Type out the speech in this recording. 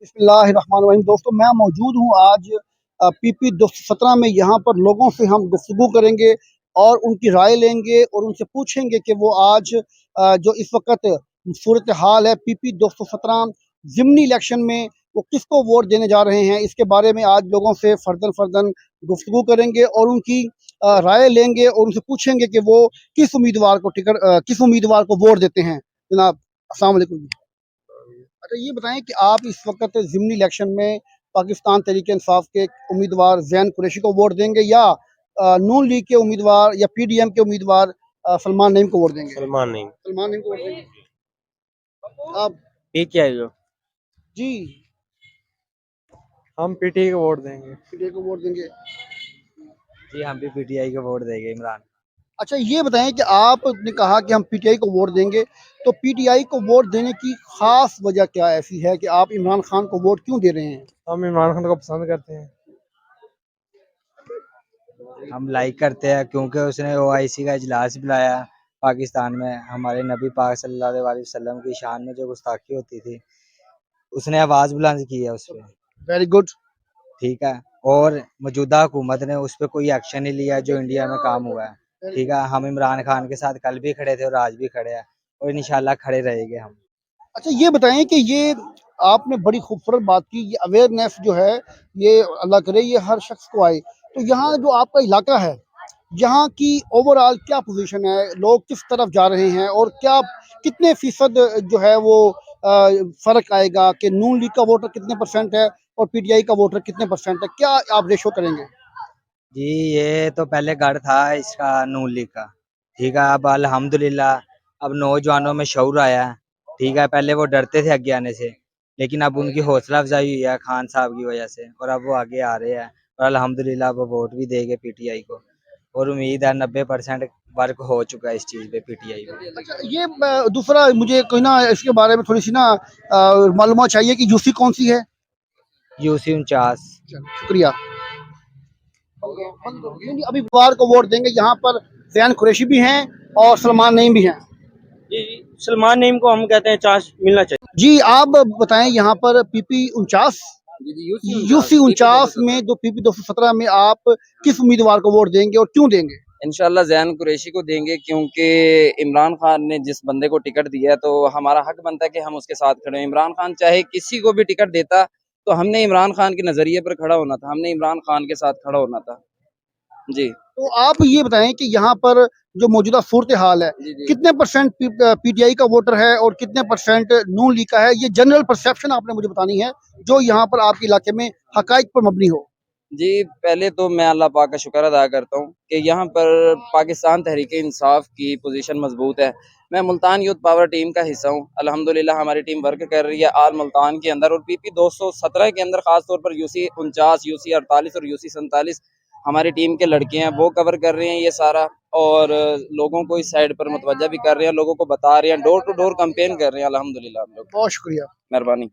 बिस्मिल्लाहिर्रहमानिर्रहीम। दोस्तों मैं मौजूद हूँ आज पीपी 217 में। यहाँ पर लोगों से हम गुफ्तगू करेंगे और उनकी राय लेंगे और उनसे पूछेंगे कि वो आज जो इस वक्त सूरत हाल है पीपी 217 ज़िमनी इलेक्शन में वो किसको वोट देने जा रहे हैं, इसके बारे में आज लोगों से फर्दन गुफ्तगू करेंगे और उनकी राय लेंगे और उनसे पूछेंगे कि वो किस उम्मीदवार को वोट देते हैं। जनाब अस्सलाम वालेकुम। अच्छा ये बताएं कि आप इस वक्त ज़िमनी इलेक्शन में पाकिस्तान तहरीक इंसाफ के उम्मीदवार ज़ैन कुरैशी को वोट देंगे या नून लीग के उम्मीदवार या पीडीएम के उम्मीदवार सलमान नईम को वोट देंगे? सलमान नईम को वोट देंगे आप? पीटीआई को जी हम पीटीआई को वोट देंगे। पीटीआई को वोट देंगे। जी हम भी पीटीआई को वोट देंगे इमरान। अच्छा ये बताएं कि आपने कहा कि हम पीटीआई को वोट देंगे, तो पीटीआई को वोट देने की खास वजह क्या ऐसी है कि आप इमरान खान को वोट क्यों दे रहे हैं? हम इमरान खान को पसंद करते हैं। हम लाइक करते हैं क्योंकि उसने ओआईसी का इजलास बुलाया पाकिस्तान में, हमारे नबी पाक सल्लल्लाहु अलैहि वसल्लम की शान में जो गुस्ताखी होती थी उसने आवाज़ बुलंद की है उस पर। Very good. ठीक है। और मौजूदा हुकूमत ने उस पर कोई एक्शन नहीं लिया जो इंडिया में काम हुआ है। ठीक है। हम इमरान खान के साथ कल भी खड़े थे और आज भी खड़े हैं और इंशाल्लाह खड़े रहेंगे हम। अच्छा ये बताएं कि ये आपने बड़ी खूबसूरत बात की, ये अवेयरनेस जो है ये अल्लाह करे ये हर शख्स को आए। तो यहाँ जो आपका इलाका है, यहाँ की ओवरऑल क्या पोजीशन है, लोग किस तरफ जा रहे हैं और क्या कितने फीसद जो है वो फ़र्क आएगा कि नून लीग का वोटर कितने परसेंट है और पीटीआई का वोटर कितने परसेंट है, क्या आप रेशो करेंगे? जी ये तो पहले गढ़ था इसका नून लीग का। ठीक है। अब अल्हम्दुलिल्लाह अब नौजवानों में शऊर आया है। ठीक है। पहले वो डरते थे आगे आने से, लेकिन अब उनकी हौसला अफजाई हुई है खान साहब की वजह से और अब वो आगे आ रहे हैं और अल्हम्दुलिल्लाह वो वोट भी देंगे पीटीआई को और उम्मीद है 90% वर्क हो चुका है इस चीज़ पे पीटीआई में। अच्छा ये दूसरा मुझे कोई ना इसके बारे में थोड़ी सी ना मालूमात चाहिए कि यूसी कौन सी है? यूसी 49। शुक्रिया। नहीं, अभी बुधवार को वोट देंगे। यहाँ पर ज़ैन कुरैशी भी हैं और सलमान नईम भी हैं। जी सलमान नईम को हम कहते हैं चांस मिलना चाहिए। जी आप बताएं यहाँ पर पीपी 49 यूसी 49 में जो पीपी 217 में आप किस उम्मीदवार को वोट देंगे और क्यों देंगे? इंशाल्लाह ज़ैन कुरैशी को देंगे क्योंकि इमरान खान ने जिस बंदे को टिकट दिया है तो हमारा हक बनता है कि हम उसके साथ खड़े हैं। इमरान खान चाहे किसी को भी टिकट देता तो हमने इमरान खान के नज़रिए पर खड़ा होना था, हमने इमरान खान के साथ खड़ा होना था। जी तो आप ये बताएं कि यहाँ पर जो मौजूदा सूरत हाल है, जी कितने परसेंट पीटीआई का वोटर है और कितने परसेंट नून लीग का है? ये जनरल परसेप्शन आपने मुझे बतानी है जो यहाँ पर आपके इलाके में हकाइक पर मबनी हो। जी पहले तो मैं अल्लाह पाक का शुक्र अदा करता हूँ कि यहाँ पर पाकिस्तान तहरीक इंसाफ की पोजीशन मजबूत है। मैं मुल्तान यूथ पावर टीम का हिस्सा हूँ। अल्हम्दुलिल्लाह हमारी टीम वर्क कर रही है आल मुल्तान के अंदर और पीपी 217 के अंदर खास तौर पर यूसी 49, यूसी 48 और यूसी 47 हमारी टीम के लड़के हैं, वो कवर कर रहे हैं ये सारा और लोगों को इस साइड पर मुतवज्जा भी कर रहे हैं, लोगों को बता रहे हैं, डोर टू डोर कैंपेन कर रहे हैं। अल्हम्दुलिल्लाह हम लोग। बहुत शुक्रिया। मेहरबानी।